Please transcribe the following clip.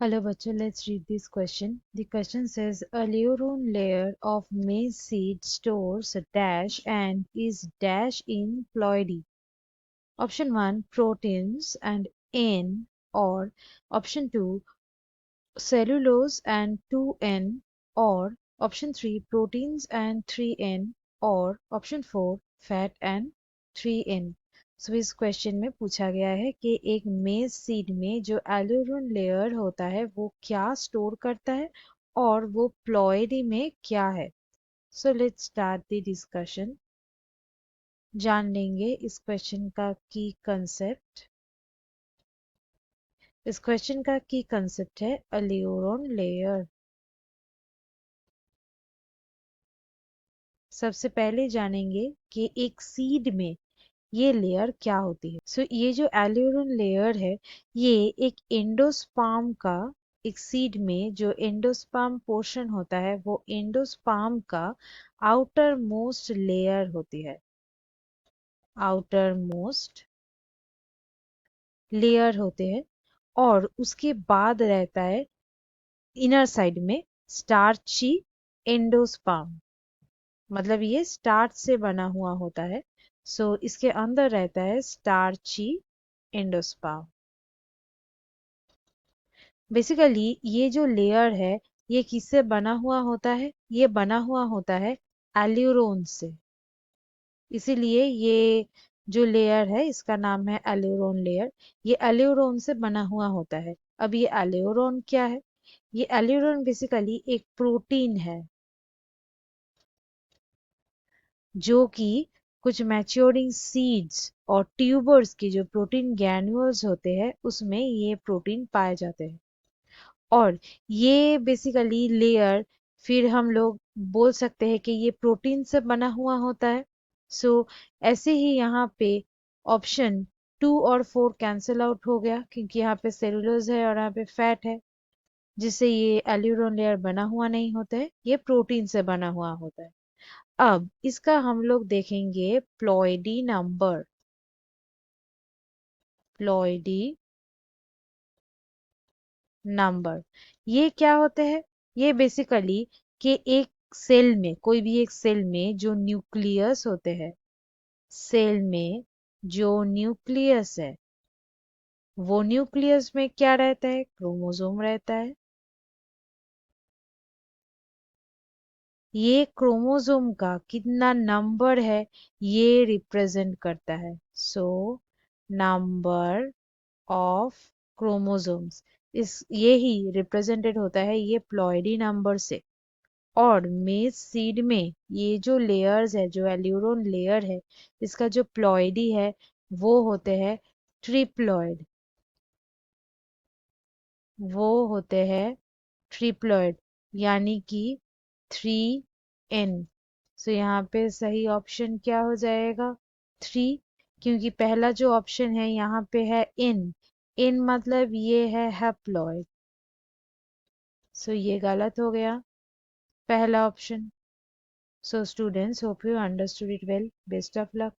Hello, bachcho. Let's read this question. The question says a Leuron layer of maize seed stores a dash and is dash in ploidy. Option 1 proteins and N, or option 2 cellulose and 2N, or option 3 proteins and 3N, or option 4 fat and 3N. सो इस question में पूछा गया है कि एक मेज seed में जो एल्यूरोन लेयर होता है वो क्या स्टोर करता है और वो प्लॉयडी में क्या है। So let's start the discussion. जान लेंगे इस क्वेश्चन का की कंसेप्ट। इस क्वेश्चन का की कंसेप्ट है एल्यूरोन लेयर। सबसे पहले जानेंगे कि एक सीड में ये लेयर क्या होती है। सो ये जो एल्यूरोन लेयर है ये एक एंडोस्पर्म का, एक सीड में जो एंडोस्पर्म पोर्शन होता है वो एंडोस्पर्म का आउटर मोस्ट लेयर होती है। आउटर मोस्ट लेयर होते हैं और उसके बाद रहता है इनर साइड में स्टार्ची एंडोस्पर्म। मतलब ये स्टार्च से बना हुआ होता है। सो इसके अंदर रहता है स्टार्ची एंडोस्पर्म। बेसिकली ये जो लेयर है ये किससे बना हुआ होता है? ये बना हुआ होता है एल्यूरोन से। इसीलिए ये जो लेयर है इसका नाम है एल्यूरोन लेयर। ये एल्यूरोन से बना हुआ होता है। अब ये एल्यूरोन क्या है? ये एल्यूरोन बेसिकली एक प्रोटीन है जो कि कुछ मैच्योरिंग सीड्स और ट्यूबर्स की जो प्रोटीन ग्रैन्यूल्स होते हैं उसमें ये प्रोटीन पाए जाते हैं। और ये बेसिकली लेयर फिर हम लोग बोल सकते हैं कि ये प्रोटीन से बना हुआ होता है। सो ऐसे ही यहाँ पे ऑप्शन 2 और 4 कैंसिल आउट हो गया क्योंकि यहाँ पे सेलुलोज है और यहाँ पे फैट है, जिससे ये एल्यूरोन लेयर बना हुआ नहीं होता है, ये प्रोटीन से बना हुआ होता है। अब इसका हम लोग देखेंगे प्लॉइडी नंबर। प्लॉइडी नंबर ये क्या होते हैं? ये बेसिकली कि एक सेल में, कोई भी एक सेल में जो न्यूक्लियस होते हैं, सेल में जो न्यूक्लियस है वो न्यूक्लियस में क्या रहता है? क्रोमोसोम रहता है। ये क्रोमोसोम का कितना नंबर है ये रिप्रेजेंट करता है। सो नंबर ऑफ क्रोमोसोम्स, इस ये ही रिप्रेजेंटेड होता है ये प्लॉइडी नंबर से। और मेज सीड में ये जो लेयर्स है, जो एल्यूरोन लेयर है, इसका जो प्लॉइडी है वो होते हैं ट्रिप्लॉइड। वो होते हैं ट्रिप्लॉइड, यानी कि 3N। सो यहाँ पे सही ऑप्शन क्या हो जाएगा? 3, क्योंकि पहला जो ऑप्शन है यहाँ पे है इन। इन मतलब ये है हैप्लॉइड। सो ये गलत हो गया पहला option. So students, hope you understood it well. Best of luck.